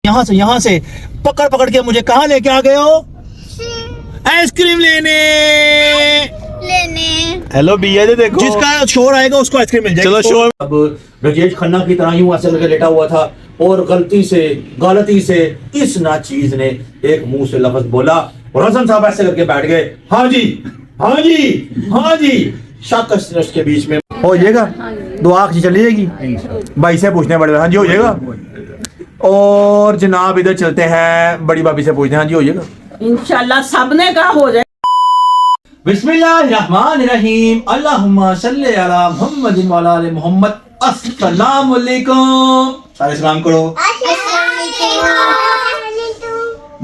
यहाँ से पकड़ पकड़ के मुझे कहाँ लेके आ गए हो? आइसक्रीम लेने। हेलो भैया जी देखो, जिसका शोर आएगा उसको आइसक्रीम मिल जाएगी। चलो शोर। अब ब्रजेश खन्ना की तरह यूं ऐसे करके लेटा हुआ था और गलती से इस नाचीज ने एक मुंह से लफ्ज बोला और हसन साहब ऐसे करके बैठ गए। हाँ जी हाँ जी हाँ जी। शाकस के बीच में हो जाएगा, दुआ की चली जाएगी। भाई से पूछने पड़ेगा। हाँ जी हो जाएगा। और जनाब इधर चलते हैं, बड़ी भाभी से पूछते हैं। हाँ जी हो जाएगा इंशाल्लाह, सबने कहा हो जाए। बिस्मिल्लाहिर्रहमानिर्रहीम। अल्लाहुम्मा सल्ली अला मुहम्मदिन व अला आलि मुहम्मद। अस्सलामु अलैकुम। सारे सलाम करो।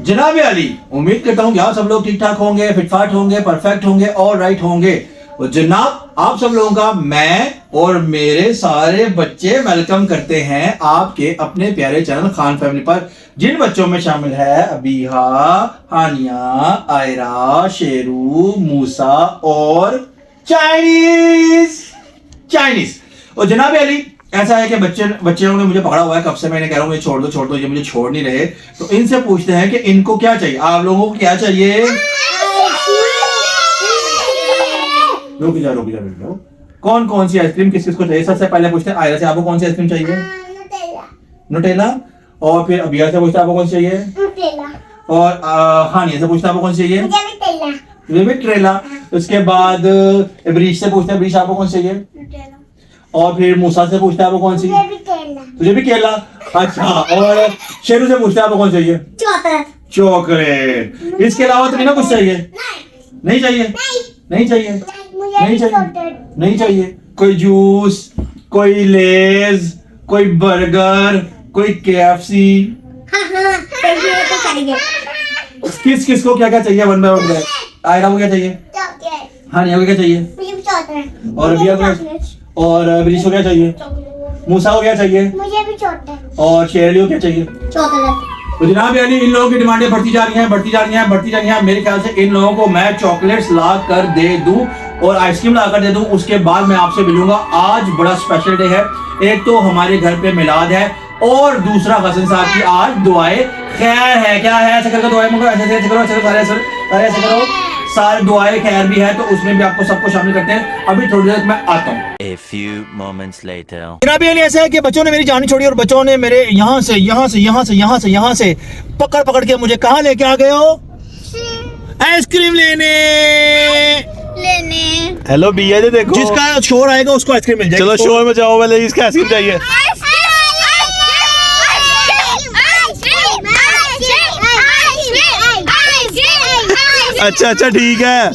जनाब अली, उम्मीद करता हूँ कि आप सब लोग ठीक ठाक होंगे, फिटफाट होंगे, परफेक्ट होंगे और राइट होंगे। और जनाब आप सब लोगों का मैं और मेरे सारे बच्चे वेलकम करते हैं आपके अपने प्यारे चैनल खान फैमिली पर, जिन बच्चों में शामिल है अबीहा, हानिया, आयरा, शेरू, मूसा और चाइनीज। और जनाब अली, ऐसा है कि बच्चों ने मुझे पकड़ा हुआ है, कब से मैंने कह रहा हूँ मुझे छोड़ दो, ये मुझे छोड़ नहीं रहे। तो इनसे पूछते हैं कि इनको क्या चाहिए, आप लोगों को क्या चाहिए? रुक जाओ। कौन कौन सी आइसक्रीम किस को चाहिए? सबसे पहले पूछते हैं आयरा से, आपको कौन सी आइसक्रीम चाहिए? नुटेला। और फिर अबिया से पूछते हैं आपको कौन सी चाहिए? और हानिया से पूछते हैं आपको कौन सी चाहिए? मुझे भी ट्रेला। उसके बाद ब्रीश से पूछते हैं, ब्रीश आपको कौन सी चाहिए? और फिर मूसा से पूछते हैं आपको कौन सी? तुझे भी केला। अच्छा। और शेरू से पूछते हैं आपको कौन चाहिए? चॉकलेट। इसके अलावा तो नहीं ना कुछ चाहिए? नहीं चाहिए। कोई जूस, कोई लेज, कोई बर्गर, कोई KFC। किस को क्या क्या चाहिए? One by one. आयरा को क्या चाहिए? हानिया को क्या चाहिए? और अबिया को, और ब्रिश को क्या चाहिए? मूसा को क्या चाहिए? मुझे भी चॉकलेट। और शेरली को क्या चाहिए? चॉकलेट। तो जनाब यानी इन लोगों की डिमांडें बढ़ती जा रही हैं। मेरे ख्याल से इन लोगों को मैं चॉकलेट्स ला कर दे दूं और आइसक्रीम ला कर दे दूं, उसके बाद मैं आपसे मिलूंगा। आज बड़ा स्पेशल डे है। एक तो हमारे घर पे मिलाद है और दूसरा हसन साहब की आज दुआए खैर है। क्या है? ऐसे करके दुआएं मांगो, ऐसे करो, ऐसे करो। सारे दुआएं खैर भी है, तो उसमें भी आपको सबको शामिल करते हैं। अभी थोड़ी देर मैं आता हूँ। A few moments later. जनाब ये ऐसा है कि बच्चों ने मेरी जान छोड़ी और बच्चों ने मेरे यहाँ से पकड़ पकड़ के मुझे कहाँ लेके आ गए हो? आइसक्रीम लेने। हेलो भैया जी देखो, जिसका शोर आएगा उसको आइसक्रीम मिल जाएगी। चलो शोर में जाओ, पहले इसका आइसक्रीम चाहिए। अच्छा ठीक है।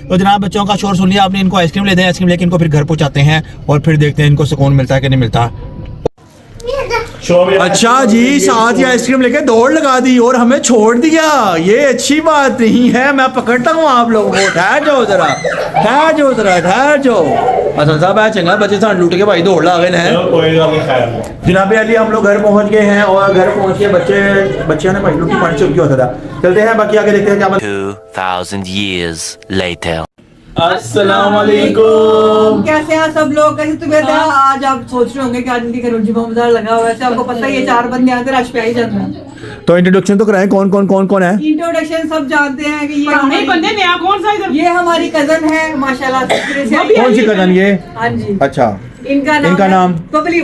तो जनाब बच्चों का शोर सुन लिया आपने, इनको आइसक्रीम ले दें। आइसक्रीम लेके इनको फिर घर पहुंचाते हैं और फिर देखते हैं इनको सुकून मिलता है कि नहीं मिलता। अच्छा जी, साथ ही आइसक्रीम लेके दौड़ लगा दी और हमें छोड़ दिया। ये अच्छी बात नहीं है। मैं पकड़ता हूँ आप लोगों को। ठहर जाओ जरा। हसन साहब है चंगा, बच्चे साथ लूट के भाई दौड़ ला गए हैं। जनाब अली हम लोग घर पहुंच गए हैं और घर पहुंच के बच्चे ने भाई लूटी पानी चुप होता था। चलते हैं, बाकी आगे देखते हैं क्या। 2000 years later. अस्सलाम वालेकुम। कैसे हैं सब लोग? कैसी तबीयत है? आज आप सोच रहे होंगे कि आज इनके घर जुम्मा बाजार लगा हुआ है। वैसे आपको पता ही है 4 बंदे आते रश पे आ ही जाते हैं। तो इंट्रोडक्शन तो कराएं, कौन है? इंट्रोडक्शन सब जानते हैं कि पुराने बंदे नया कौन सा इधर? ये हमारी कजन है माशाल्लाह से। कौन सी कजन ये? हाँ जी। अच्छा, इनका नाम बबली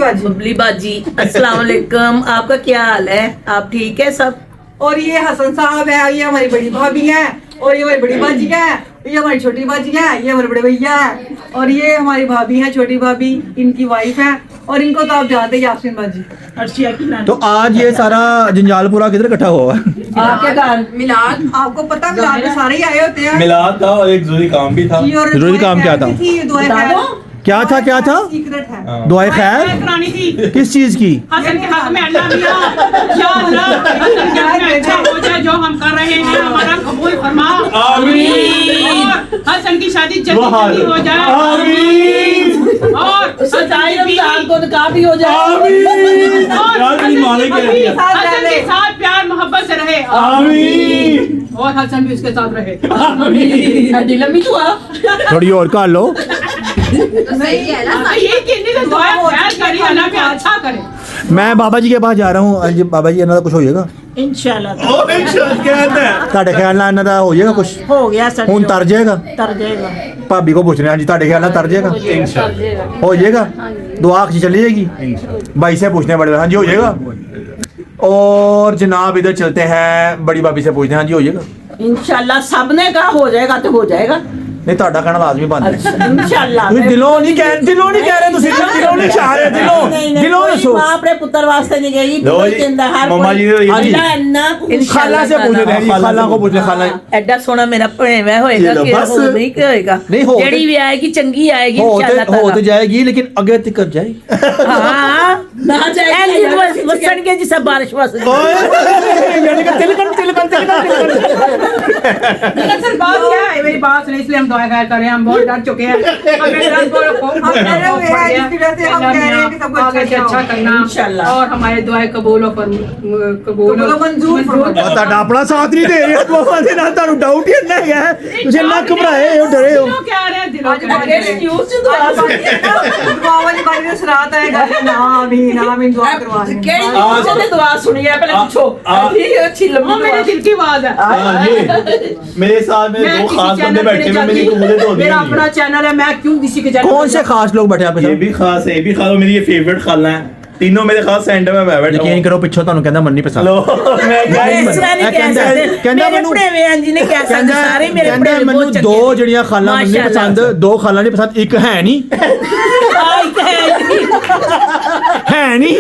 बाजी। अस्सलाम वालेकुम। आपका क्या हाल है? आप ठीक है सब? और ये हसन साहब है, ये हमारी बड़ी भाभी है, और ये हमारी बड़ी बाजी है, ये हमारी छोटी बाजी है, ये हमारे बड़े भैया है, और ये हमारी भाभी है, छोटी भाभी, इनकी वाइफ है, और इनको तो आप जानते हैं यास्मीन बाजी। तो आज ये सारा जंजाल पूरा किधर इकट्ठा हुआ? आपके घर मिलाद, आपको पता मिलाद में सारे ही आए होते हैं। मिलाद था और एक जरूरी काम भी था। जरूरी काम क्या था? क्या था? सीक्रेट है। दुआए खैर करानी थी किस चीज की? हसन के हक में। अल्लाह मियां, या अल्लाह हसन के हक में अच्छा हो जाए जो हम कर रहे हैं, हमारा कबूल फरमा। आमीन। और हसन की शादी जल्दी हो जाए। आमीन। और सच्चाई रमजान को निकाह भी हो जाए। आमीन। और हसन के साथ प्यार मोहब्बत से रहे। आमीन। और हसन भी उसके साथ रहे। आमीन। लंबी दुआ थोड़ी और कर लो। सही है ना? ये कितनी दुआ खैर करी, अल्लाह पे अच्छा करे। मैं बाबा जी के पास जा रहा हूँ आज बाबा जी इन्हों का कुछ हो जाएगा इंशाल्लाह ਉਹ ਇੱਕ ਸ਼ਬਦ ਕਹਿੰਦਾ ਤੁਹਾਡੇ ਖਿਆਲ ਨਾਲ ਇਹਨਾਂ ਦਾ ਹੋ ਜਾਏਗਾ ਕੁਝ हो गया सर ਹੁਣ ਤਰ ਜਾਏਗਾ तर जाएगा ਭਾਬੀ ਕੋ ਪੁੱਛ ਰਹੇ ਹਾਂ ਜੀ ਤੁਹਾਡੇ ਖਿਆਲ ਨਾਲ ਤਰ ਜਾਏਗਾ हो जाएगा दुआ अच्छी चली जाएगी भाई से पूछने बड़े हाँ जी हो जाएगा और जनाब इधर चलते हैं बड़ी भाभी से पूछते हैं हाँ जी हो जाएगा इंशाल्लाह सबने कहा हो जाएगा तो हो जाएगा नहीं ਤੁਹਾਡਾ ਕਹਿਣਾ ਲਾਜ਼ਮੀ ਬਣਦਾ इंशाल्लाह ਤੁਸੀਂ ਦਿਲੋਂ ਨਹੀਂ ਕਹਿ ਰਹੇ ਤੁਸੀਂ ਦਿਲੋਂ ਨਹੀਂ ਚਾਹ ਰਹੇ ਦਿਲੋਂ ਦੱਸੋ मां अपने पुत्र वास्ते नहीं गई लो जी, मम्मा जी ने हाँ जी। खाला से पूछ रहे हैं खाला को पूछ रहे खाला ਐਡਾ ਸੋਹਣਾ ਮੇਰਾ ਭਣੇਵਾ ਹੋਏਗਾ ਲਓ, ਕਿ ਬਸ। ਉਹ ਨਹੀਂ ਕਿ ਹੋਏਗਾ ਨਹੀਂ, ਹੋ ਤੇ- ਜਿਹੜੀ ਵੀ ਆਏਗੀ ਚੰਗੀ ਆਏਗੀ हो ਇਨਸ਼ਾਅੱਲਾ तो जाएगी लेकिन अगे तक कर जाएगी ਹਾਂ ਨਾ ਜਾਏਗੀ ਵਸਣ ਕੇ ਜਿਸ ਬਾਰਿਸ਼ ਵਸ यानी कि तिलकन असल बात क्या है, मेरी बात सुनिए, इसलिए हम दुआ खैर कर रहे हैं, हम बहुत डर चुके हैं। हमें डर को हम डरे हुए हैं, इसकी वजह से हम कह रहे हैं कि सब कुछ आगे से अच्छा करना इंशाल्लाह। और हमारे दुआएं कबूल और कबूल और मंजूर ਤੁਹਾਡਾ ਆਪਣਾ ਸਾਥ ਨਹੀਂ ਦੇ ਰਿਹਾ ਬਾਬਾ ਦੇ ਨਾਲ ਤੁਹਾਨੂੰ ਡਾਊਟ ਹੀ ਇੰਨਾ ਹੈਗਾ ਤੁਸੀਂ ਇੰਨਾ ਘਬਰਾਏ ਹੋ ਡਰੇ ਹੋ दिलों क्या रहे हैं, दिलों आज क्या रहे हैं। न्यूज़ से दुआ दुआ वाली बारी में सराहत आएगा ना आमीन दुआ करवा रहे हैं। केड़ी न्यूज़ से दुआ सुनी है पहले पूछो अभी अच्छी वो लंबी मेरे दुआ दिल की आवाज है। हाँ जी मेरे साथ में मैं दो किसी खास बंदे चैनल पे बैठे नहीं हुए मेरी जाती, कबूलियत होनी मेरा नहीं अपना है। चैनल है, मैं क्यों किसी के चैनल कौन पे से जाऊं? खास लोग बैठे आप ये भी खास है, ये भी खास, मेरी ये फेवरेट खाला है, तीनों मेरे खास सेंटर में मैं बैठा ਯਕੀਨ हूं। ਕਰੋ ਪਿੱਛੋਂ ਤੁਹਾਨੂੰ ਕਹਿੰਦਾ ਮੰਨੀ ਪਸੰਦ लो मैं क्या ही ਇਸ ਤਰ੍ਹਾਂ ਨਹੀਂ ਕਹਿ ਸਕਦੇ ਕਹਿੰਦਾ ਮੇਰੇ ਮੈਨੂੰ- ਭਣੇਵੇਂ ਜੀ ਨੇ ਕਹਿ ਸਕਦੇ ਸਾਰੇ ਮੇਰੇ ਕਹਿੰਦਾ ਭਣੇਵੇਂ ਮੈਨੂੰ ਬਹੁਤ ਚੰਗੇ ਦੋ ਜਿਹੜੀਆਂ ਖਾਲਾਂ ਮੰਨੀ ਮਾਸ਼ਾਅੱਲਾ। ਪਸੰਦ ਦੋ ਖਾਲਾਂ ਨਹੀਂ ਪਸੰਦ ਇੱਕ ਹੈ ਨਹੀਂ ਹੈ ਨਹੀਂ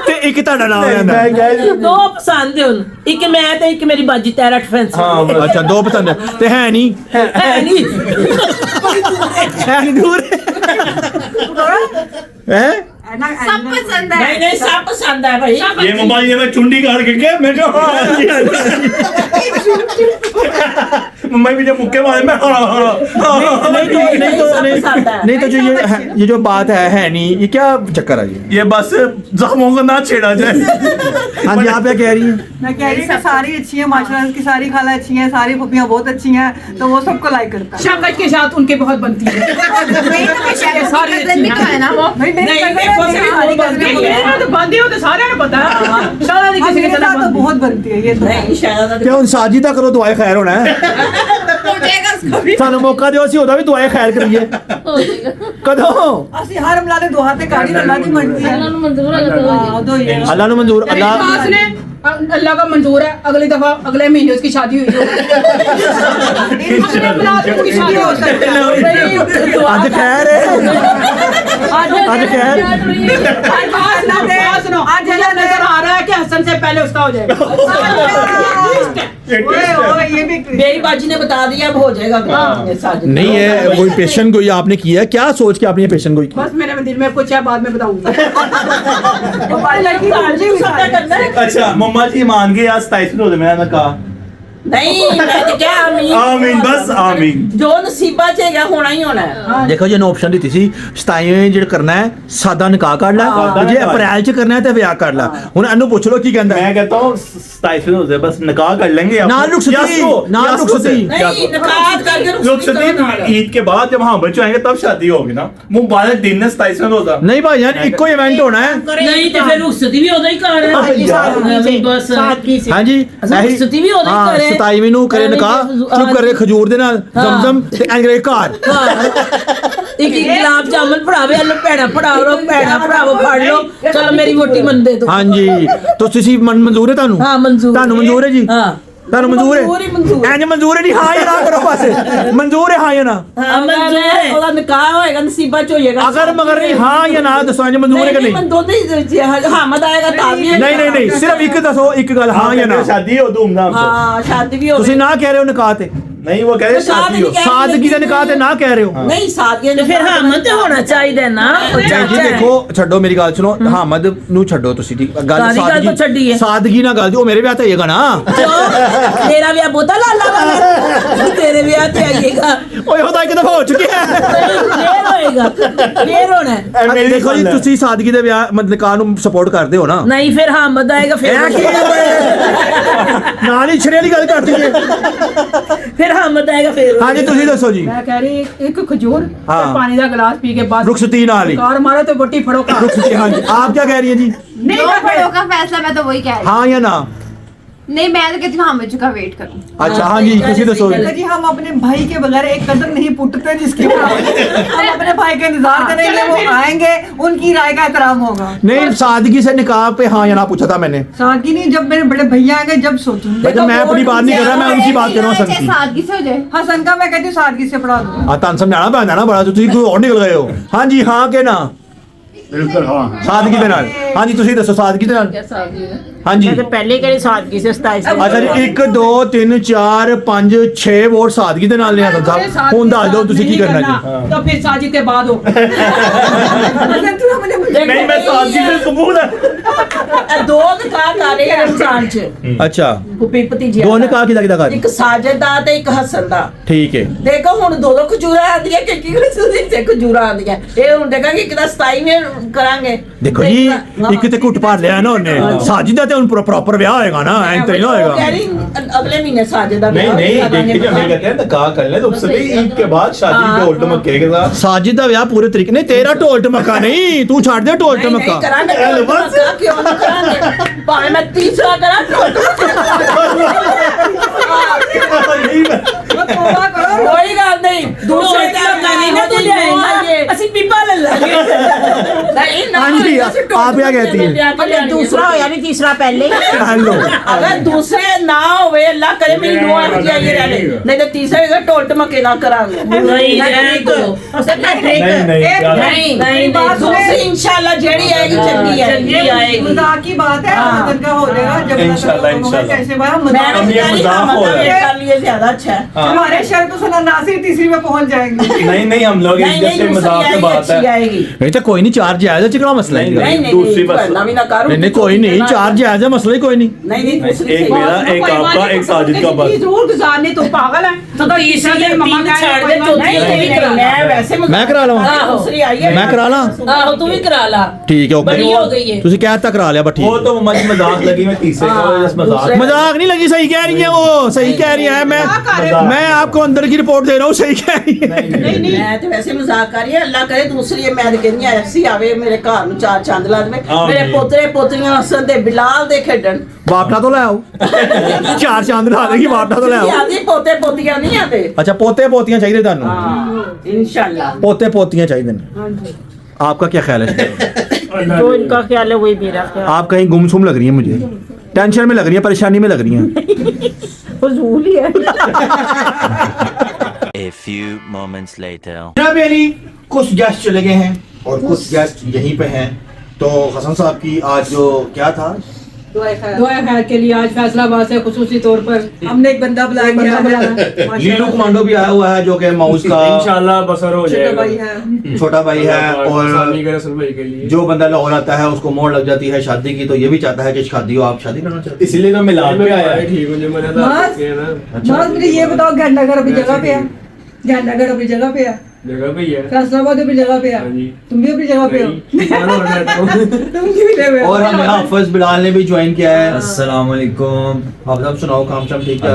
ਤੇ ਇੱਕ ਤੁਹਾਡਾ ਨਾਮ ਆਂਦਾ मैं क्या ही- ਦੋ ਪਸੰਦ ਨੇ ਉਹਨੂੰ ਇੱਕ ਮੈਂ ਤੇ ਇੱਕ ਮੇਰੀ ਬਾਜੀ ਤੇਰਾ ਡਿਫੈਂਸ हाँ ਅੱਛਾ ਦੋ ਪਸੰਦ ਹੈ ਤੇ ਹੈ ਨਹੀਂ ਹੈ ਨਹੀਂ ਹੈ ਨਹੀਂ ਦੂਰ ਹੈ सब पसंद नहीं नहीं सब पसंद है भाई ये मोबाइल ये मैं चुंडी काट के क्या मैं कहा हाँ जी, हाँ जी। मम्मा भी जब मुक्के मारे मैं नहीं तो जो ये जो बात है नहीं ये क्या चक्कर है ये बस जख्मों को ना छेड़ा जाए हाँ जी आप क्या कह रही हैं मैं कह रही हूँ कि सारी अच्छी है माशाल्लाह, की सारी खाला अच्छी हैं, सारी फुफियाँ बहुत अच्छी हैं, तो वो सबको लाइक करता है। शौकत के साथ उनके बहुत बनती है। ये सारी अच्छी हैं। नहीं नहीं, नहीं वो सारी सारी बनती बनती है। है। तो बनती हो तो सारे ने पता है। शायद नहीं किसी के मेरे साथ साथ तो बनती। बहुत बनती है ये तो। नहीं शायद क्या ਹੁਣ ਸਾਜੀਦਾ ਕਰੋ ਦੁਆਏ ਖੈਰ ਹੋਣਾ ਹੈ ਸਾਨੂੰ ਮੌਕਾ ਦਿਓ ਅਸੀਂ ਉਹਦਾ ਵੀ ਦੁਆਏ ਖੈਰ ਕਰੀਏ ਕਦੋਂ ਅਸੀਂ ਹਰ ਮਲਾਦੇ ਦੁਆ ਤੇ ਕਾੜੀ ਅੱਲਾਹ ਦੀ ਮੰਨਦੀ ਹੈ ਅੱਲਾਹ ਨੂੰ ਮਨਜ਼ੂਰ ਹੈ ਦੋ ਹੀ ਅੱਲਾਹ ਨੂੰ ਮਨਜ਼ੂਰ मेरी ਅੱਲਾਹ सास ने अल्लाह का मंजूर है, अगली दफा अगले महीने उसकी शादी हुई अपने औलाद में उसकी शादी हो सकती है। ਅੱਜ ਖੈਰ ਹੈ आज खैर आज सुनो, आज अल्लाह नजर आ रहा है कि हसन से पहले उसका हो जाएगा। ओए ये भी मेरी बाजी ने बता दिया अब हो जाएगा ये साजिद नहीं है कोई पेशन गोई आपने किया क्या सोच के आपने ये पेशन गोई की बस मेरे दिल में कुछ है, बाद में बताऊंगा। सबका करना है अच्छा मम्मा जी मान गए आज 27 हो गए मैंने कहा नहीं मैं तो क्या आमीन बस आमीन जो नसीबा च है होना ही होना है देखो जी ऑप्शन दी थी 27 ਜਿਹੜਾ ਕਰਨਾ ਹੈ ਸਾਦਾ ਨਿਕਾਹ ਕਰ ਲੈ ਸਾਦਾ ਜੇ ਨਿਕਾਹ। ਅਪ੍ਰੈਲ ਚ ਕਰਨਾ ਹੈ ਤੇ ਵਿਆਹ ਕਰ ਲੈ ਹੁਣ ਇਹਨੂੰ ਪੁੱਛ ਲਓ ਕੀ ਕਹਿੰਦਾ मैं कहता हूँ 27 हो गए बस निकाह कर लेंगे आप। ना रुखसती, यासो, ना यासो रुखसती। से। नहीं नकाद करके रुखसती ईद के बाद जब हम बच्चे आएंगे तब शादी होगी ना मुबारक दिन है 27 में रोजा ਨਹੀਂ ਭਾਈ ਜਾਨ ਇੱਕੋ ਇਵੈਂਟ ਹੋਣਾ ਹੈ ਨਹੀਂ ਤੇ ਫਿਰ ਰੁਖਸਤੀ ਵੀ ਉਦੋਂ ਹੀ ਕਰ ਬਸ ਹਾਂਜੀ ਰੁਖਸਤੀ ਵੀ ਉਦੋਂ ਹੀ ਕਰੇ 27 ਨੂੰ ਕਰੇ ਨਿਕਾਹ ਚੁੱਪ ਕਰੇ ਖਜੂਰ ਦੇ ਨਾਲ ਜ਼ਮਜ਼ਮ ਤੇ ਅੰਗਰੇ ਘਰ ਇੱਕ ਇੱਕ ਗੁਲਾਬ ਜਾਮਨ ਫੜਾਵੇ ਅੱਲ ਭੈਣਾ ਫੜਾਵੋ ਭੈਣਾ ਫੜਾਵੋ ਫੜ ਲਓ ਚਲੋ ਮੇਰੀ ਵੋਟੀ ਮੰਨਦੇ ਤੂੰ ਹਾਂਜੀ ਤਾਂ ਤੁਸੀਂ ਮਨਜ਼ੂਰ ਹੈ ਤੁਹਾਨੂੰ ਹਾਂ ਮਨਜ਼ੂਰ ਤੁਹਾਨੂੰ ਮਨਜ਼ੂਰ ਹੈ ਜੀ ਹਾਂ ਤੁਹਾਨੂੰ ਮਨਜ਼ੂਰ ਮਨਜ਼ੂਰ ਹੀ ਮਨਜ਼ੂਰ। ਹੈ ਇੰਜ ਮਨਜ਼ੂਰ ਹੈ ਨਹੀਂ ਹਾਂ ਜਾਂ ਨਾ ਕਰੋ ਬਸ ਮਨਜ਼ੂਰ ਹੈ ਹਾਂ ਜਾਂ ਨਾ ਮਨਜ਼ੂਰ ਹੈ ਉਹਦਾ ਨਿਕਾਹ ਹੋਏਗਾ ਨਸੀਬਾ ਚ ਹੋਏਗਾ ਅਗਰ ਮਗਰ ਨਹੀਂ ਹਾਂ ਜਾਂ ਨਾ ਦੱਸੋ ਇੰਜ ਮਨਜ਼ੂਰ ਹੈ ਕਿ ਨਹੀਂ ਮੈਂ ਦੋਨੇ ਹੀ ਹਾਮਦ ਆਏਗਾ ਤਾਂ ਵੀ ਨਹੀਂ ਨਹੀਂ ਨਹੀਂ ਸਿਰਫ ਇੱਕ ਦੱਸੋ ਇੱਕ ਗੱਲ ਹਾਂ ਜਾਂ ਨਾ शादी हो धूमधाम से ਹਾਂ ਸ਼ਾਦੀ ਵੀ ਤੁਸੀਂ ਹੋਵੇ ਨਾ ਕਹਿ ਰਹੇ ਹੋ ਨਿਕਾਹ ਤੇ नहीं वो कह रहे शादी हो ਸਾਦਗੀ ਦੇ ਨਿਕਾਹ ਤੇ ਨਾ ਕਹਿ ਰਹੇ ਹੋ ਨਹੀਂ ਸਾਦੀਆਂ ਤੇ ਫਿਰ ਹਾਮਦ ਤੇ ਹੋਣਾ ਚਾਹੀਦਾ ਨਾ ਉਹ ਜੀ ਚਾਚਾ ਹੈ। ਦੇਖੋ ਛੱਡੋ ਮੇਰੀ ਗੱਲ ਸੁਣੋ ਹਮਦ ਨੂੰ ਛੱਡੋ ਤੁਸੀਂ ਠੀਕ ਕਾਹਦੀ ਗੱਲ ਤੋਂ ਛੱਡੀ ਹੈ? ਸਾਦਗੀ ਨਾਲ ਗੱਲ ਦੀ ਉਹ ਮੇਰੇ ਵਿਆਹ ਤੇ ਆਏਗਾ ਨਾ ਕਿਉਂ? ਤੇਰਾ ਵਿਆਹ ਬਹੁਤਾ ਲਾਲਾ ਵਾਲਾ ਤੇਰੇ ਵਿਆਹ ਤੇ ਆਈਏਗਾ ਓਏ ਉਹਦਾ ਇੱਕ ਦਫਾ ਹੋ ਚੁੱਕਿਆ ਹੈ ਫੇਰ ਹੋਏਗਾ ਫੇਰ ਹੋਣਾ ਹੈ। मेरी ਦੇਖੋ ਜੀ ਤੁਸੀਂ ਸਾਦਗੀ ਦੇ ਵਿਆਹ ਮਤਲਬ ਨਿਕਾਹ ਨੂੰ ਸਪੋਰਟ ਕਰਦੇ ਹੋ ਨਾ ਨਹੀਂ ਫਿਰ ਹਾਮਦ ਆਏਗਾ ਫਿਰ ਇਹ ਕੀ ਨਾਲ ਹੀ ਛੜੇ ਵਾਲੀ ਗੱਲ ਕਰਤੀ ਜੇ ਫਿਰ ਹਮਦ ਆਏਗਾ ਫਿਰ ਹਾਂਜੀ ਤੁਸੀਂ ਦੱਸੋ ਜੀ मैं कह रही एक खजूर हाँ। और पानी का गिलास पी के बस रुखसती ਨਾਲ ही कार मारो तो बोटी फड़ो कार रुखसती हाँ जी आप क्या कह रही है जी नहीं दो कर बड़ों का फैसला मैं तो वही कह रही हाँ या ना हूँ। नहीं मैं तो कहती हूँ हाँ मुझे का वेट करूँ। अच्छा हाँ जी ਤੁਸੀਂ ਦੱਸੋ कहते जी हम अपने भाई के बगैर एक कदम नहीं पुटते जिसके हम अपने भाई का इंतजार करेंगे वो आएंगे उनकी राय का एहतराम होगा। नहीं सादगी से निकाह पे हाँ या ना पूछा था मैंने सादगी नहीं जब मेरे बड़े भैया आएंगे जब सोचूंगी। मतलब मैं अपनी बात नहीं कर रहा मैं उनकी बात कर रहा हूँ चाहे हसन की सादगी से हो जाए। हसन का मैं कहती हूँ सादगी से पढ़ा दूँ। हाँ तान समझाना पैंदा ना बड़ा ਤੁਸੀਂ ਕੋਈ ਹੋਰ ਨਿਕਲ ਗਏ ਹੋ हाँ जी हाँ के ना बिल्कुल हाँ ਸਾਦਗੀ ਦੇ ਨਾਲ हाँ जी ਤੁਸੀਂ ਦੱਸੋ ਸਾਦਗੀ ਦੇ ਨਾਲ हाँ जी ਪਹਿਲੇ ਕਿਹੜੀ ਸਾਦਗੀ ਸੇ 27 ਅੱਛਾ ਜੀ 1 2 3 4 5 6 ਵੋਟ ਸਾਦਗੀ ਦੇ ਨਾਲ ਨੇ ਹਸਨ ਸਾਹਿਬ ਹੁਣ ਦੱਸ ਦਿਓ ਤੁਸੀਂ ਕੀ ਕਰਨਾ ਜੀ तो फिर साजिद के बाद हो। हसन तू अपने नहीं मैं सादगी से कबूल है ਦੋ ਨਿਕਾਹ ਕਰ ਰਹੇ ਆ ਰਮਜ਼ਾਨ ਚ अच्छा ਪੁੱਪੀ ਭਤੀਜੀ ਦੋ ਨਿਕਾਹ ਕਿਦਾ ਕਿਦਾ ਕਰ ਇੱਕ ਸਾਜਦ ਦਾ ਤੇ ਇੱਕ ਹਸਨ ਦਾ ਠੀਕ ਹੈ ਦੇਖੋ ਹੁਣ ਦੋ ਦੋ ਖਜੂਰਾ ਆਉਂਦੀਆਂ ਕਿ ਕੀ ਖਜੂਰੀ ਤੇ ਖਜੂਰਾ ਆਉਂਦੀਆਂ ਇਹ ਹੁਣ ਦੇਖਾਂਗੇ ਕਿ 27ਵੇਂ ਕਰਾਂਗੇ ਦੇਖੋ ਜੀ ਇੱਕ ਤੇ ਘੁੱਟ ਭਰ ਲਿਆ ਨਾ ਉਹਨੇ ਸਾਜੀ ਦਾ ਤੇ ਹੁਣ ਪ੍ਰੋਪਰ ਵਿਆਹ ਹੋਏਗਾ ਨਾ ਐਂ ਤੇ ਨਹੀਂ ਕਹਿ ਹੋਏਗਾ ਰਹੀ ਅਗਲੇ ਮਹੀਨੇ ਸਾਜਦ ਦਾ नहीं नहीं देखिए जो हम कहते हैं निकाह कर ले तो उससे ईद के बाद शादी ढोल ढमक्के के साथ ਸਾਜਿਦ ਦਾ ਵਿਆਹ ਪੂਰੇ ਤਰੀਕੇ ਨਹੀਂ ਤੇਰਾ ਢੋਲ ਟਮਕਾ ਨਹੀਂ ਤੂੰ ਛੱਡ ਦੇ ਢੋਲ ਨਹੀਂ ਟਮਕਾ ਕਰਾਂਗੇ ਕਿਉਂ ਨਹੀਂ ਕਰਾਂਗੇ ਭਾਵੇਂ ਮੈਂ ਤੀਸਰਾ ਕਰਾਂ तौबा करो। ਕੋਈ ਗੱਲ ਨਹੀਂ ਦੂਸਰੇ ਦਾ ਨਹੀਂ ਨਾ ਤੂੰ ਲਿਆਏਂਗੇ ਅਸੀਂ ਪੀਪਾ ਲੈ ਲਾਂਗੇ ਨਹੀਂ ਨਾ हाँ जी आप क्या कहती है दूसरा होया नहीं तीसरा पहले हेलो अगर दूसरे ना होवे अल्लाह करे मेरी नो आ जाइए रहने नहीं तो तीसरे का टोल टमके ना करांगे नहीं नहीं दूसरी इंशाल्लाह जेड़ी आएगी चंगी आएगी मजाक की बात है हसन का हो जाएगा जब इंशाल्लाह, इंशाल्लाह। कैसे बार मैं मजाक हम ये मजाक हो रहा है। कर लिए ज्यादा अच्छा है हमारे शहर तो सना नासिर तीसरी में पहुंच जाएंगे। नहीं नहीं हम लोग एक जैसे मजाक की बात है आएगी ਇਹ ਤਾਂ ਕੋਈ ਨਹੀਂ ਚਾਰ ਜਾਇਜ਼ ਹੈ ਚਿਕੜਾ ਮਸਲਾ ਹੀ नहीं, ਨਹੀਂ नहीं दूसरी बस। करना भी ना करो ਨਹੀਂ ਨਹੀਂ ਕੋਈ ਨਹੀਂ ਚਾਰ ਜਾਇਜ਼ ਹੈ ਮਸਲਾ ਹੀ ਕੋਈ ਨਹੀਂ नहीं दूसरी एक सही। मेरा एक आपका एक साजिद का बस जरूर गुजारने तो पागल है तो तीसरी तीसरा दिन मम्मा तीन का छाड़ दे नहीं, चौथी नहीं, नहीं मैं वैसे मैं करा लवां? दूसरी आई है ਮੈਂ ਕਰਾ ਲਾਂ आहो तू भी करा ला ਠੀਕ ਹੈ ਓਕੇ बड़ी हो गई है ਤੁਸੀਂ ਕਹਿ ਤਾ ਕਰਾ ਲਿਆ ਬਸ वो ठीक तो मम्मा जी मजाक लगी मैं तीसरे का बस मजाक मजाक नहीं लगी सही कह रही है वो सही कह रही है मैं आपको अंदर की रिपोर्ट दे रहा हूँ सही कह रही है मैं तो वैसे मजाक कर रही है अल्लाह करे दूसरी है मैं तो कहनी है ऐसी आवे मेरे घर ਨੂੰ ਚਾਰ ਚੰਦ ਲਾ ਦੇਵੇ ਮੇਰੇ ਪੋਤਰੇ ਪੋਤਰੀਆਂ ਹੱਸਣ ਤੇ ਬਿਲਾਲ ਦੇ ਖੇਡਣ ਬਾਪਟਾ ਤੋਂ ਲੈ ਆਓ ਚਾਰ ਚੰਦ ਲਾ ਦੇਗੀ ਬਾਪਟਾ ਤੋਂ ਲੈ ਆਓ ਆਦੀ ਪੋਤੇ ਪੋਤੀਆਂ ਨਹੀਂ ਆਦੇ अच्छा पोते पोतियां चाहिए ਤੁਹਾਨੂੰ ਹਾਂ इंशाल्लाह पोते पोतियां चाहिए ने आपका क्या ख्याल है जो इनका ख्याल है वही मेरा ख्याल आप कहीं गुमसुम लग रही है मुझे टेंशन में लग रही है परेशानी में लग रही हैं फजूल ही है A few moments later. जनाब अली कुछ गेस्ट चले गए हैं और कुछ गेस्ट यहीं पे हैं तो हसन साहब की आज जो क्या था दुआ खैर के लिए आज फैसलाबाद से खुसूसी तौर पर हमने एक बंदा बुलाया गया लीलू कमांडो भी आया हुआ है जो कि माउस का इंशाल्लाह बसर हो छोटा भाई जाएगा है। छोटा भाई है और सानी का रसूल भाई के लिए जो बंदा लाहौर आता है उसको मोड़ लग जाती है शादी की तो ये भी चाहता है कि शादी हो आप शादी करना चाहते इसलिए तो मिलाद पे आया है ठीक हो जो मैंने था बस। ना बस मुझे ये बताओ घंटाघर अपनी जगह पे है घंटाघर अपनी जगह पे है जगह पे ही है फैसलाबाद अपनी जगह पे है हाँ जी। तुम भी अपनी जगह पे हो नहीं, मानो और बैठा हूँ। तुम भी मिले हुए हो। और हमें हाफिज बिलाल ने भी ज्वाइन किया है अस्सलाम वालेकुम हाफिज साहब सुनाओ काम शाम ठीक है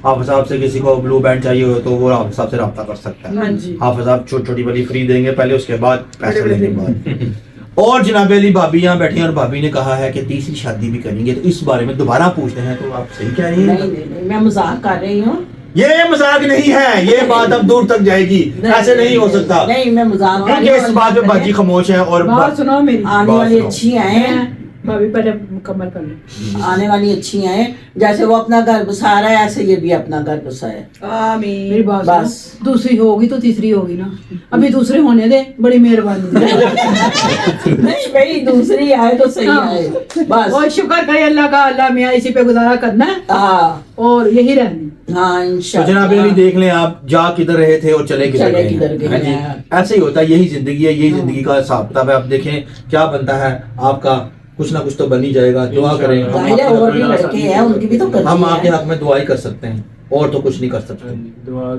हाफिज साहब से किसी को ब्लू बैंड चाहिए हो तो वो हाफिज साहब से रब्ता कर सकता है हाँ जी। हाफिज साहब छोटी छोटी वाली फ्री देंगे पहले उसके बाद पैसे लेने के बाद और जनाब अली भाभी यहाँ बैठी हैं और भाभी ने कहा है कि तीसरी शादी भी करेंगे तो इस बारे में दोबारा पूछते हैं तो आप सही कह रही हैं नहीं मैं मजाक कर रही हूँ ये मजाक नहीं है ये बात अब दूर तक जाएगी ऐसे नहीं हो सकता नहीं मैं मजाक कर रही क्योंकि हूँ इस बात पे बाजी खामोश है और बात सुनाओ मेरी आने वाली सुनो। अच्छी आए हैं भाभी पहले मुकम्मल कर ले आने वाली अच्छी आए जैसे वो अपना घर बसा रहा है ऐसे ये भी अपना घर बसाए आमीन मेरी बात बस। सुनो। दूसरी होगी तो तीसरी होगी ना अभी दूसरे होने दे बड़ी मेहरबानी नहीं भाई दूसरी आए तो सही आए बस और शुक्र करे अल्लाह का अल्लाह मियाँ इसी पे गुजारा करना है हाँ और यही रहनी हाँ तो इंशाल्लाह जनाब अली देख लें आप जा किधर रहे थे और चले किधर चले गए किधर गए हैं। हाँ जी, हैं। ऐसे ही होता है यही जिंदगी है यही जिंदगी का हिसाब किताब है आप देखें क्या बनता है आपका कुछ ना कुछ तो बन ही जाएगा दुआ करें हम जाहिर है आपके और भी हक में- लड़के हैं उनकी भी तो करनी हम है। आपके हक में दुआ ही कर सकते हैं और तो कुछ नहीं कर सकते दुआ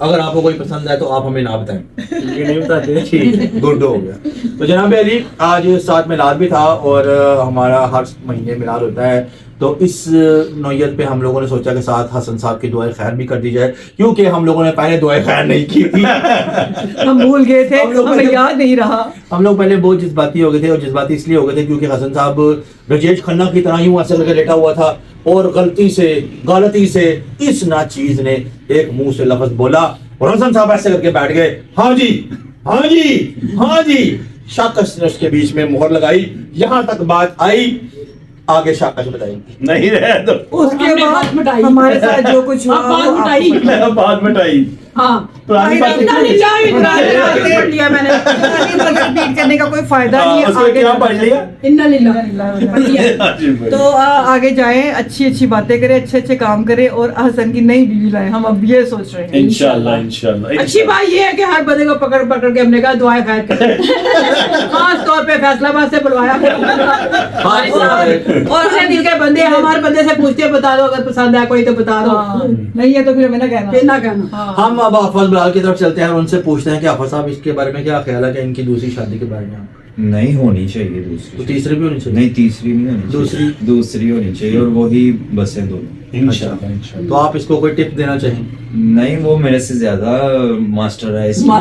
अगर आपको कोई पसंद है तो आप हमें ना बताएं। ये नहीं बताते। ठीक, गुड हो गया। तो जनाब अली आज साथ मिलाद भी था और हमारा हर महीने मिलाद होता है, तो इस नौयत पे हम लोगों ने सोचा कि साथ हसन साहब की दुआ खैर भी कर दी जाए, क्योंकि हम लोगों ने पहले दुआ खैर नहीं की थी। हम भूल गए थे, हम लोग हमें याद नहीं रहा। हम लोग पहले बहुत जज्बाती हो गए थे, और जज्बाती इसलिए हो गए थे क्योंकि हसन साहब रजेश खन्ना की तरह यूं ऐसे करके लेटा हुआ था, और गलती से इस नाचीज ने एक मुंह से लफ्ज बोला और हसन साहब ऐसे करके बैठ गए, हाँ जी हाँ जी हाँ जी। शाकश ने उसके बीच में मोहर लगाई, यहां तक बात आई, आगे शाकश बताएंगे। नहीं रहे तो उसके हमने बात बाद मिटाई। हमारे साथ जो कुछ हुआ अब बात वो मिटाई। आपको बात मिटाई। हाँ पुरानी बात इतना नहीं लिया, इतना पढ़ लिया मैंने। रिपीट करने का कोई फायदा नहीं है। उसमें आगे क्या पढ़ लिया? इन्ना लिल्लाह। तो आगे जाएं, अच्छी अच्छी बातें करें, अच्छे अच्छे काम करें और हसन की नई बीवी लाएं। हम अब ये सोच रहे हैं। इंशाल्लाह इंशाल्लाह। अच्छी बात ये है कि हर बंदे को पकड़ पकड़ के हमने कहा दुआएं खैर करें। खास तौर पे फैसलाबाद से बुलवाया। और उसे दिल के बंदे हमारे बंदे से पूछते हैं, बता दो अगर पसंद है कोई तो बता दो। नहीं है तो फिर हमें ना कहना। फिर ना कहना। हम अब हाफिज बिलाल की तरफ चलते हैं और उनसे पूछते हैं कि हाफिज साहब इसके बारे में क्या ख्याल है कि इनकी दूसरी शादी के बारे में आप? नहीं होनी चाहिए तो दूसरी। तीसरी भी होनी चाहिए? नहीं, तीसरी नहीं होनी चाहिए, दूसरी होनी चाहिए, और वही बसें दोनों। इंशाल्लाह इंशाल्लाह। तो आप इसको कोई टिप देना चाहेंगे? नहीं, वो मेरे से ज्यादा मास्टर है इसमें।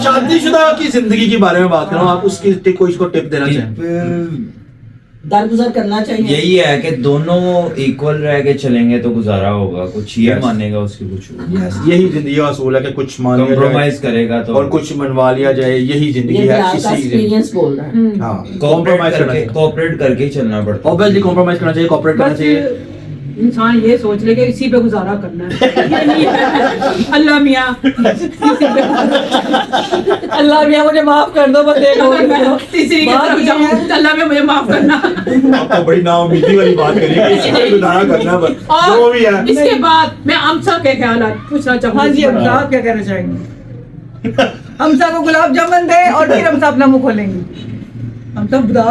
शादीशुदा की जिंदगी के बारे में बात कर रहा हूँ, आप उसकी कोई इसको टिप देना चाहेंगे? दरगुजर करना चाहिए। यही है कि दोनों इक्वल रह के चलेंगे तो गुजारा होगा, कुछ ये मानेगा उसकी कुछ यही जिंदगी का असूल है कि कुछ मान लिया कॉम्प्रोमाइज जाए करेगा तो और कुछ मनवा लिया जाए, यही जिंदगी ये है। आपका इसी एक्सपीरियंस बोल रहा है। हाँ, कॉम्प्रोमाइज करना चाहिए, कोऑपरेट करके ही चलना पड़ता है। ऑब्वियसली कॉम्प्रोमाइज करना चाहिए, कॉपरेट करना बस चाहिए। इंसान ये सोच ले कि इसी पे गुजारा करना है। ये नहीं है, अल्लाह मियाँ अल्लाह मियां मुझे माफ कर दो, बस एक और मैं तीसरी की बात तरफ ये जाऊँ, है- अल्लाह में मुझे माफ करना। आप तो बड़ी नाउमीदी वाली बात करिए, इसी पे गुजारा करना बस, जो भी है। और इसके बाद मैं अमसा के ख्यालात पूछना चाहूँगी। हाँ जी, अब आप क्या कहना चाहेंगे? हमसा को गुलाब जामुन दे और फिर हमसा अपना मुंह खोलेंगे। हम तो बता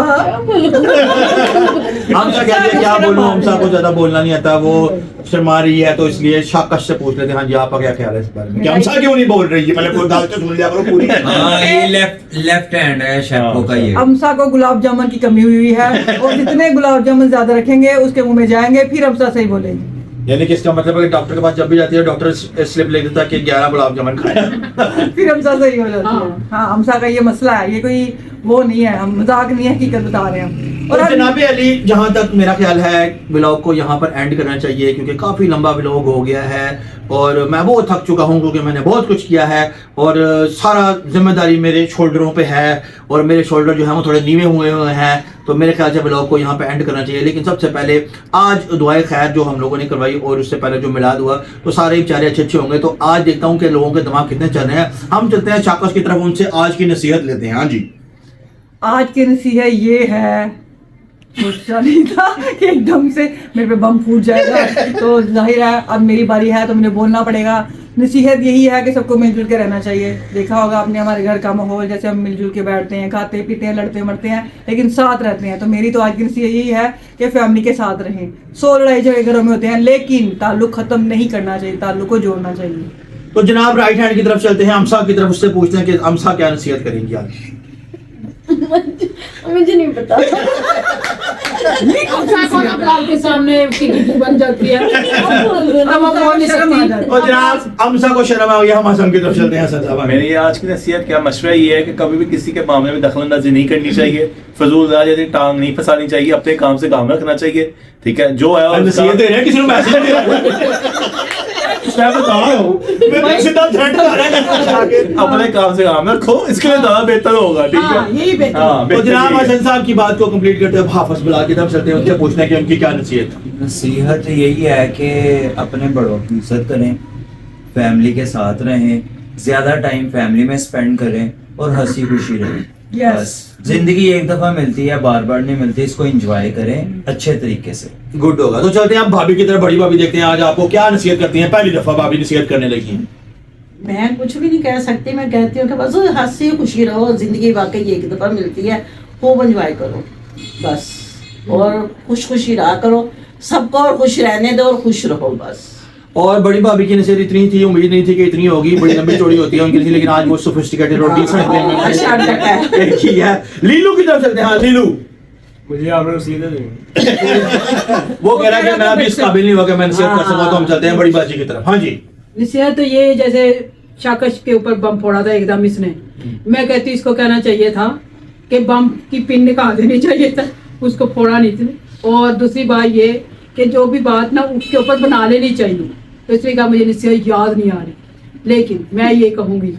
हमसा कहते हैं क्या बोलूं, हमसा को ज्यादा बोलना नहीं आता, वो शर्मा रही है, तो इसलिए शाकश से पूछ लेते हैं, हाँ जी आपका क्या ख्याल है इस बारे में, कि हमसा क्यों नहीं बोल रही है? पहले पूरी बात तो सुन लिया करो पूरी। हाँ, ये लेफ्ट हैंड है शेफो का ये। हमसा को गुलाब जामुन की कमी हुई है और जितने गुलाब जामुन ज्यादा रखेंगे उसके मुंह में जाएंगे, फिर हमसा सही बोलेंगे। यानी कि इसका मतलब है कि डॉक्टर के पास जब भी जाती है डॉक्टर स्लिप लिख देता है कि 11 गुलाब जामुन खाया। फिर हमसा सही हो जाती है। हाँ, हमसा का ये मसला है, ये कोई वो नहीं है, हम मजाक नहीं है, हकीकत बता रहे हैं। और और जनाब अली, जहाँ तक मेरा ख्याल है व्लॉग को यहाँ पर एंड करना चाहिए, क्योंकि काफ़ी लंबा व्लॉग हो गया है और मैं बहुत थक चुका हूँ, क्योंकि मैंने बहुत कुछ किया है और सारा जिम्मेदारी मेरे शोल्डरों पे है और मेरे शोल्डर जो है वो थोड़े नीवे हुए हैं, तो मेरे ख्याल से व्लॉग को यहाँ पे एंड करना चाहिए। लेकिन सबसे पहले आज दुआए खैर जो हम लोगों ने करवाई और उससे पहले जो मिलाद हुआ, तो सारे बेचारे अच्छे अच्छे होंगे। तो आज देखता हूँ कि लोगों के दिमाग कितने चल रहे हैं। हम चलते हैं शाकश की तरफ, उनसे आज की नसीहत लेते हैं। हाँ जी, आज की नसीहत ये है, सोचा नहीं था कि एकदम से मेरे पे बम फूट जाएगा, तो जाहिर है अब मेरी बारी है तो मुझे बोलना पड़ेगा। नसीहत यही है कि सबको मिलजुल के रहना चाहिए। देखा होगा आपने हमारे घर का माहौल, जैसे हम मिलजुल के बैठते हैं, खाते पीते हैं, लड़ते मरते हैं, लेकिन साथ रहते हैं। तो मेरी तो आज की नसीहत यही है कि फैमिली के साथ रहें। 100 लड़ाई झगड़े घरों में होते हैं, लेकिन ताल्लुक खत्म नहीं करना चाहिए, ताल्लुक को जोड़ना चाहिए। तो जनाब राइट हैंड की तरफ चलते हैं, अमसा की तरफ, उससे पूछते हैं कि अमसा क्या नसीहत करेंगी आज। मुझे नहीं पता। के सामने बन जाती है। और जनाब अमसा को शर्म आ गया, हम हसन की तरफ चलते हैं। हसन साहब, मेरी आज की नसीहत क्या मशवरा ये है कि कभी भी किसी के मामले में दखलंदाजी नहीं करनी चाहिए, फजूल राजनीति टांग नहीं फंसानी चाहिए, अपने काम से काम रखना चाहिए। ठीक है, जो है नसीहत दे रहे हैं, किसी को मैसेज दे रहे हैं। मैं बता रहा हूँ, मैं सीधा थ्रेट कर रहा हूँ, अपने काम से काम रखो, इसके लिए ज्यादा बेहतर होगा। ठीक है, यही बेहतर। हाँ, तो जनाब बेहतर हसन साहब की बात को कंप्लीट करते हैं, हाफिज बिलाल की तरफ चलते हैं, उनसे पूछने की उनकी क्या नसीहत है। नसीहत यही है कि अपने बड़ों की इज्जत करें, फैमिली के साथ रहें, ज्यादा टाइम फैमिली में स्पेंड करें और हंसी खुशी रहें। Yes. बस जिंदगी एक दफा मिलती है, बार बार नहीं मिलती, इसको एंजॉय करें अच्छे तरीके से। गुड होगा। तो चलते हैं आप भाभी की तरफ, बड़ी भाभी देखते हैं आज आपको क्या नसीहत करती हैं। पहली दफा भाभी नसीहत करने लगी हैं। मैं कुछ भी नहीं कह सकती, मैं कहती हूँ कि बस हंसी खुशी रहो, जिंदगी वाकई एक दफा मिलती है, खूब एंजॉय करो बस, और खुश खुशी रहा करो, सबको और खुश रहने दो और खुश रहो बस। और बड़ी भाभी की नसीहत इतनी थी, उम्मीद नहीं थी कि इतनी होगी, बड़ी लंबी चौड़ी होती है उनकी नसीहत, लेकिन आज वो सोफिस्टिकेटेड और डिसेंट वे में एक ही है। लीलू की तरफ चलते हैं। हाँ लीलू, मुझे आप लोग सीधे देंगे। वो कह रहा है कि मैं अभी इस काबिल नहीं हुआ कि मैं नसीहत कर सकूं, तो हम चलते हैं बड़ी बाजी की तरफ। हाँ जी। नसीहत तो ये, जैसे शाकश के ऊपर बम फोड़ा था एकदम इसने, मैं कहती इसको कहना चाहिए था कि बम की पिन निकाल देनी चाहिए था, उसको फोड़ा नहीं था। और दूसरी बात ये कि जो भी बात ना उसके ऊपर बना लेनी चाहिए, तो इसलिए कहा मुझे नसीहत याद नहीं आ रही, लेकिन मैं ये कहूंगी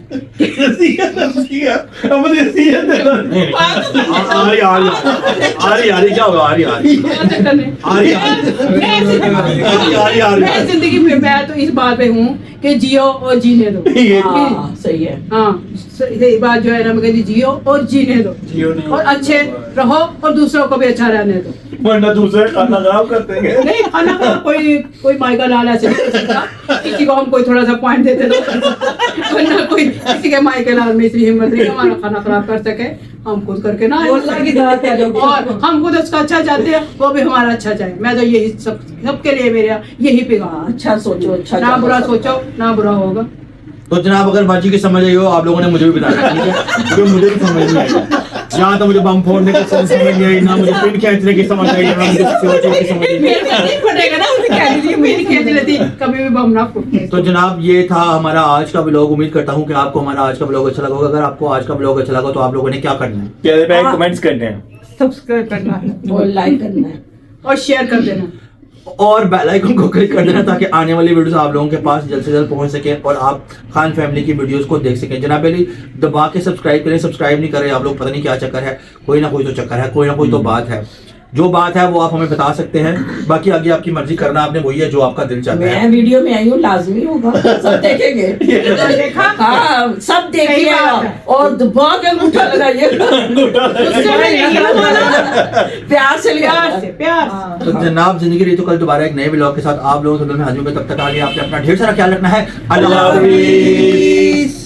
मैं जिंदगी में मैं तो इस बात पे हूँ कि जियो और जीने दो। हाँ, सही है। हाँ, सही बात जो है ना, मैं कहती जियो और जीने दो, और अच्छे रहो और दूसरों को भी अच्छा रहने दो, वरना दूसरे खाना खराब करते हैं। नहीं खाना का कोई माइका लाल ऐसे नहीं कर सकता, किसी को हम कोई थोड़ा सा पॉइंट देते तो वरना कोई किसी के माइके लाल में इतनी हिम्मत नहीं कि हमारा खाना खराब कर सके, हम खुद करके ना और हम खुद उसका अच्छा चाहते हैं, वो भी हमारा अच्छा चाहे। मैं तो यही सबके लिए मेरा यही पैगाम, अच्छा सोचो, अच्छा ना बुरा सोचो ना बुरा होगा। तो जनाब अगर बाजी की समझ आई हो, आप लोगों ने मुझे भी बताया, ठीक है, क्योंकि मुझे भी समझ नहीं आई। यहाँ तो मुझे बम फोड़ने की समझ नहीं आई, ना मुझे पिन खींचने की समझ आई, ना मुझे सोचने की समझ नहीं आई। फटेगा ना, उसे कह दीजिए मेरी खेच लेती, कभी भी बम ना फूटे। तो जनाब ये था हमारा आज का ब्लॉग। उम्मीद करता हूँ कि आपको हमारा आज का ब्लॉग अच्छा लगा होगा। अगर आपको आज का ब्लॉग अच्छा लगा तो आप लोगों ने क्या करना है? प्यारे भाई कमेंट्स करने हैं, सब्सक्राइब करना है और लाइक करना है और शेयर कर देना और बेल आइकन को क्लिक कर देना, ताकि आने वाली वीडियोस आप लोगों के पास जल्द से जल्द पहुंच सके और आप खान फैमिली की वीडियोस को देख सकें। जनाब अली दबा के सब्सक्राइब करें, सब्सक्राइब नहीं करें आप लोग, पता नहीं क्या चक्कर है, कोई ना कोई तो चक्कर है, कोई ना कोई तो बात है। जो बात है वो आप हमें बता सकते हैं, बाकी आगे आपकी मर्जी, करना आपने वही है जो आपका दिल चाहता है। मैं वीडियो में आई हूँ, लाजमी होगा, सब देखेंगे। देखा? हाँ, सब सही देखिएगा बात है। और दबा के अंगूठा लगाइएगा, प्यार से लिया, प्यार से। तो जनाब जिंदगी रही तो कल दोबारा एक नए ब्लॉग के साथ आप लोगों से मैं हाजिर हूं। तब तक आगे आपने अपना ढेर सारा ख्याल रखना है। अल्लाह हाफिज़।